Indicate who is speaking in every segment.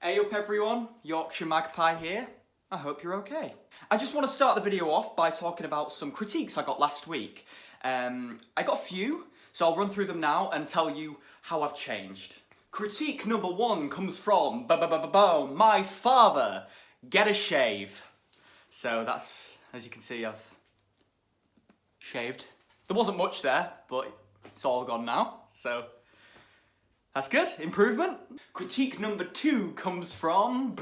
Speaker 1: Hey up everyone, Yorkshire Magpie here. I hope you're okay. I just want to start the video off by talking about some critiques I got last week. I got a few, so I'll run through them now and tell you how I've changed. Critique number one comes from my father. Get a shave. So that's, as you can see, I've shaved. There wasn't much there, but it's all gone now, so that's good, improvement. Critique number two comes from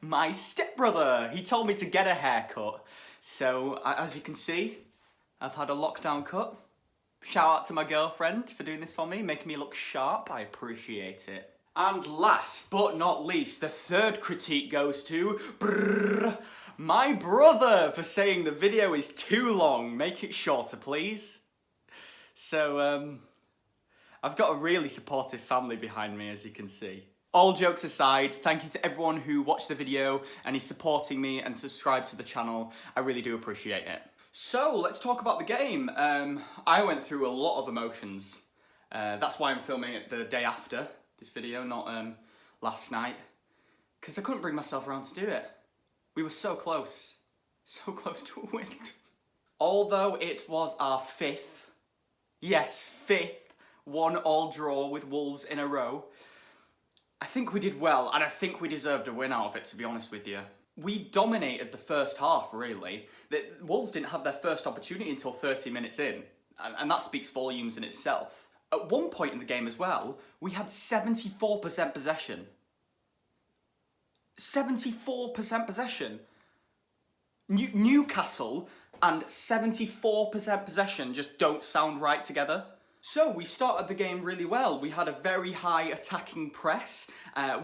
Speaker 1: my stepbrother. He told me to get a haircut. So, as you can see, I've had a lockdown cut. Shout out to my girlfriend for doing this for me, making me look sharp. I appreciate it. And last but not least, the third critique goes to my brother for saying the video is too long. Make it shorter, please. So, I've got a really supportive family behind me, as you can see. All jokes aside, thank you to everyone who watched the video and is supporting me and subscribed to the channel. I really do appreciate it. So, let's talk about the game. I went through a lot of emotions. That's why I'm filming it the day after this video, not last night. Because I couldn't bring myself around to do it. We were so close to a win. Although it was our fifth 1-1 draw with Wolves in a row, I think we did well, and I think we deserved a win out of it, to be honest with you. We dominated the first half, really. The Wolves didn't have their first opportunity until 30 minutes in, and that speaks volumes in itself. At one point in the game as well, we had 74% possession. 74% possession. Newcastle and 74% possession just don't sound right together. So we started the game really well. We had a very high attacking press.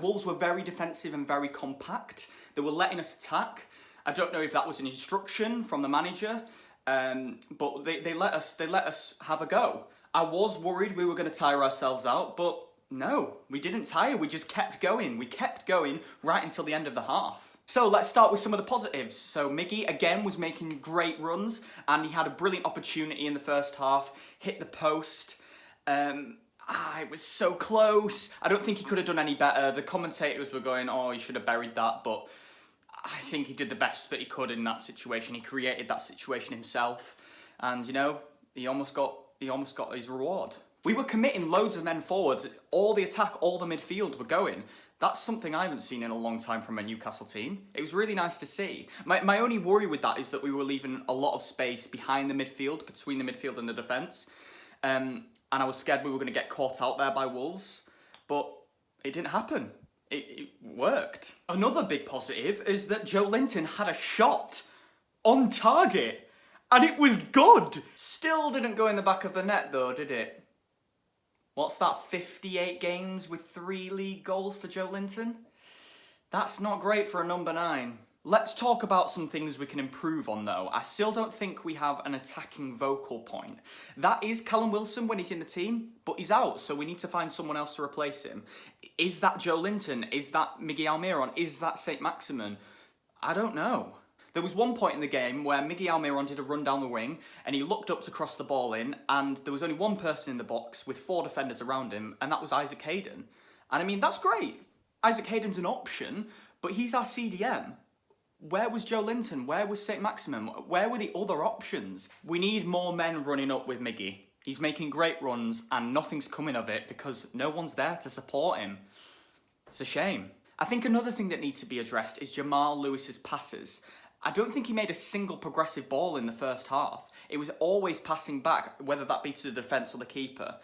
Speaker 1: Wolves were very defensive and very compact. They were letting us attack. I don't know if that was an instruction from the manager, but they let us have a go. I was worried we were going to tire ourselves out, but no, we didn't tire. We just kept going. We kept going right until the end of the half. So let's start with some of the positives. So Miggy, again, was making great runs, and he had a brilliant opportunity in the first half, hit the post. It was so close. I don't think he could have done any better. The commentators were going, oh, he should have buried that, but I think he did the best that he could in that situation. He created that situation himself, and, you know, he almost got his reward. We were committing loads of men forwards. All the attack, all the midfield were going. That's something I haven't seen in a long time from a Newcastle team. It was really nice to see. My only worry with that is that we were leaving a lot of space behind the midfield, between the midfield and the defence. And I was scared we were going to get caught out there by Wolves. But it didn't happen. It worked. Another big positive is that Joe Linton had a shot on target. And it was good. Still didn't go in the back of the net though, did it? What's that, 58 games with 3 league goals for Joe Linton? That's not great for a number 9. Let's talk about some things we can improve on though. I still don't think we have an attacking vocal point. That is Callum Wilson when he's in the team, but he's out, so we need to find someone else to replace him. Is that Joe Linton? Is that Miggy Almiron? Is that St. Maximin? I don't know. There was one point in the game where Miggy Almiron did a run down the wing and he looked up to cross the ball in, and there was only one person in the box with 4 defenders around him, and that was Isaac Hayden. And I mean, that's great. Isaac Hayden's an option, but he's our CDM. Where was Joe Linton? Where was St. Maximin? Where were the other options? We need more men running up with Miggy. He's making great runs and nothing's coming of it because no one's there to support him. It's a shame. I think another thing that needs to be addressed is Jamal Lewis's passes. I don't think he made a single progressive ball in the first half. It was always passing back, whether that be to the defence or the keeper.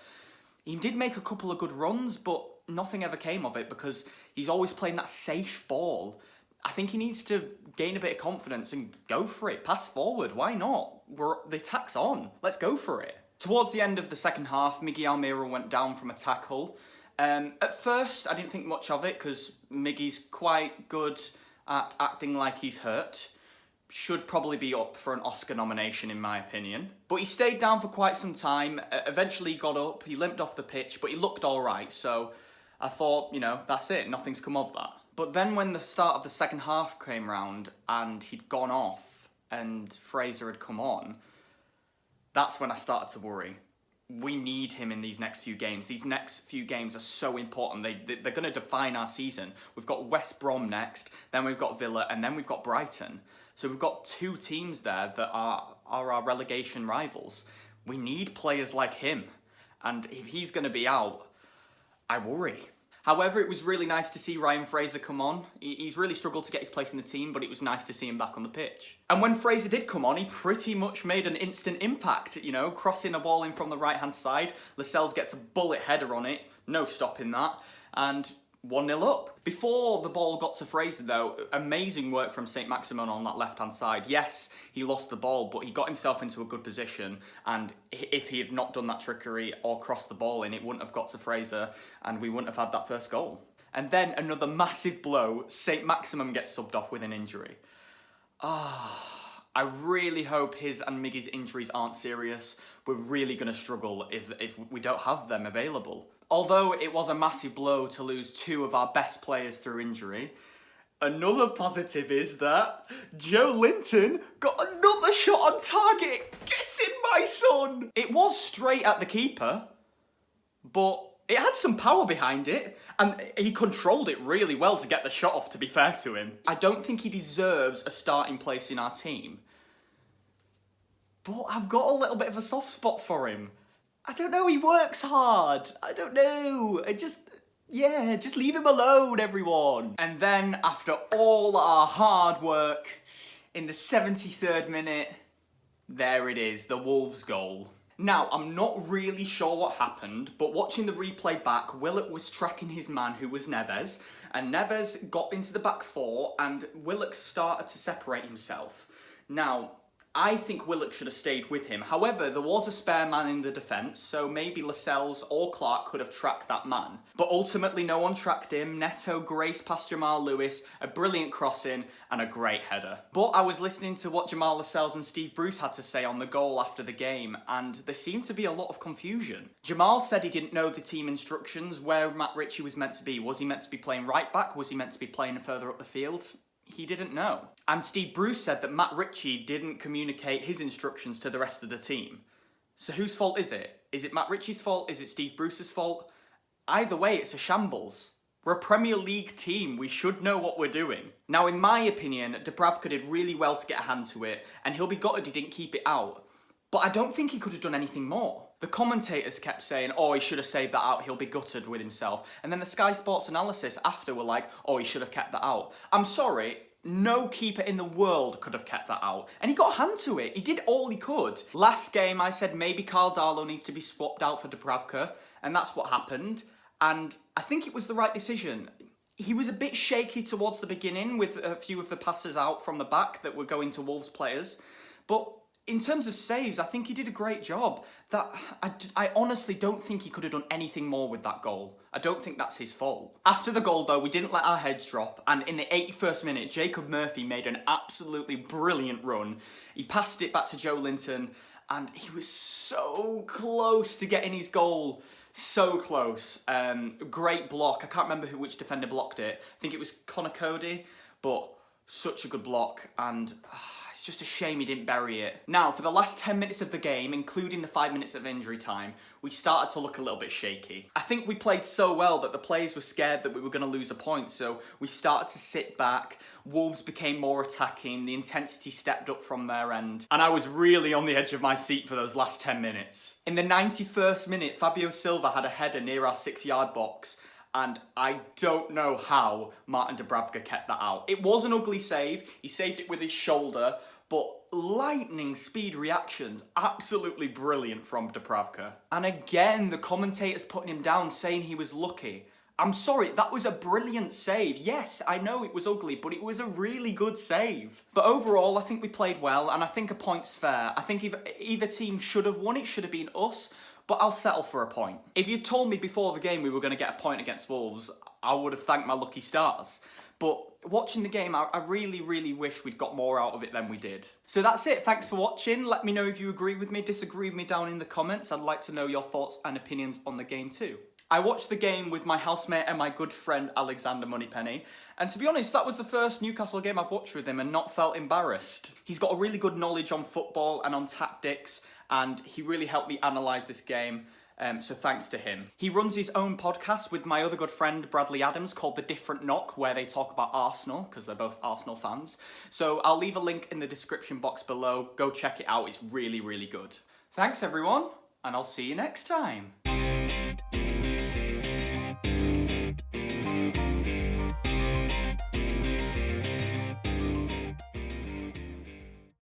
Speaker 1: He did make a couple of good runs, but nothing ever came of it because he's always playing that safe ball. I think he needs to gain a bit of confidence and go for it. Pass forward, why not? The attack's on. Let's go for it. Towards the end of the second half, Miggy Almiron went down from a tackle. At first, I didn't think much of it because Miggy's quite good at acting like he's hurt. Should probably be up for an Oscar nomination in my opinion. But he stayed down for quite some time, eventually he got up, he limped off the pitch, but he looked alright, so I thought, you know, that's it, nothing's come of that. But then when the start of the second half came round and he'd gone off and Fraser had come on, that's when I started to worry. we need him in these next few games. These next few games are so important. They're going to define our season. We've got West Brom next, then we've got Villa, and then we've got Brighton. So we've got two teams there that are our relegation rivals. We need players like him. And if he's going to be out, I worry. However, it was really nice to see Ryan Fraser come on. He's really struggled to get his place in the team, but it was nice to see him back on the pitch. And when Fraser did come on, he pretty much made an instant impact, you know, crossing a ball in from the right-hand side. Lascelles gets a bullet header on it, no stopping that, and 1-0 up. Before the ball got to Fraser, though, amazing work from St. Maximin on that left-hand side. Yes, he lost the ball, but he got himself into a good position, and if he had not done that trickery or crossed the ball in, it wouldn't have got to Fraser, and we wouldn't have had that first goal. And then another massive blow, St. Maximin gets subbed off with an injury. I really hope his and Miggy's injuries aren't serious. We're really going to struggle if we don't have them available. Although it was a massive blow to lose two of our best players through injury, another positive is that Joe Linton got another shot on target. Get in, my son! It was straight at the keeper, but it had some power behind it, and he controlled it really well to get the shot off, to be fair to him. I don't think he deserves a starting place in our team, but I've got a little bit of a soft spot for him. I don't know, he works hard. I don't know. Just leave him alone, everyone. And then, after all our hard work, in the 73rd minute, there it is, the Wolves goal. Now, I'm not really sure what happened, but watching the replay back, Willock was tracking his man, who was Neves, and Neves got into the back four, and Willock started to separate himself. Now, I think Willock should have stayed with him. However, there was a spare man in the defence, so maybe Lascelles or Clark could have tracked that man. But ultimately, no one tracked him. Neto graced past Jamal Lewis, a brilliant crossing, and a great header. But I was listening to what Jamal Lascelles and Steve Bruce had to say on the goal after the game, and there seemed to be a lot of confusion. Jamal said he didn't know the team instructions, where Matt Ritchie was meant to be. Was he meant to be playing right back? Was he meant to be playing further up the field? He didn't know. And Steve Bruce said that Matt Ritchie didn't communicate his instructions to the rest of the team. So whose fault is it? Is it Matt Ritchie's fault? Is it Steve Bruce's fault? Either way, it's a shambles. We're a Premier League team. We should know what we're doing. Now, in my opinion, Dubravka did really well to get a hand to it, and he'll be gutted he didn't keep it out. But I don't think he could have done anything more. The commentators kept saying, oh, he should have saved that out, he'll be gutted with himself. And then the Sky Sports analysis after were like, oh, he should have kept that out. I'm sorry, no keeper in the world could have kept that out. And he got a hand to it. He did all he could. Last game, I said maybe Carl Darlow needs to be swapped out for Dubravka, and that's what happened. And I think it was the right decision. He was a bit shaky towards the beginning with a few of the passes out from the back that were going to Wolves players. But in terms of saves, I think he did a great job. I honestly don't think he could have done anything more with that goal. I don't think that's his fault. After the goal, though, we didn't let our heads drop, and in the 81st minute, Jacob Murphy made an absolutely brilliant run. He passed it back to Joe Linton, and he was so close to getting his goal. So close. Great block. I can't remember which defender blocked it. I think it was Connor Cody, but such a good block, and it's just a shame he didn't bury it. Now, for the last 10 minutes of the game, including the 5 minutes of injury time, we started to look a little bit shaky. I think we played so well that the players were scared that we were going to lose a point, so we started to sit back. Wolves became more attacking, the intensity stepped up from their end, and I was really on the edge of my seat for those last 10 minutes. In the 91st minute, Fabio Silva had a header near our 6-yard box, and I don't know how Martin Dubravka kept that out. It was an ugly save. He saved it with his shoulder, but lightning speed reactions, absolutely brilliant from Dubravka. And again, the commentators putting him down, saying he was lucky. I'm sorry, that was a brilliant save. Yes, I know it was ugly, but it was a really good save. But overall, I think we played well, and I think a point's fair. I think if either team should have won, it should have been us, but I'll settle for a point. If you told me before the game we were going to get a point against Wolves, I would have thanked my lucky stars. But watching the game, I really, really wish we'd got more out of it than we did. So that's it. Thanks for watching. Let me know if you agree with me, disagree with me down in the comments. I'd like to know your thoughts and opinions on the game too. I watched the game with my housemate and my good friend Alexander Moneypenny, and to be honest, that was the first Newcastle game I've watched with him and not felt embarrassed. He's got a really good knowledge on football and on tactics, and he really helped me analyse this game. So thanks to him. He runs his own podcast with my other good friend Bradley Adams called The Different Knock, where they talk about Arsenal, because they're both Arsenal fans. So I'll leave a link in the description box below. Go check it out, it's really, really good. Thanks everyone, and I'll see you next time.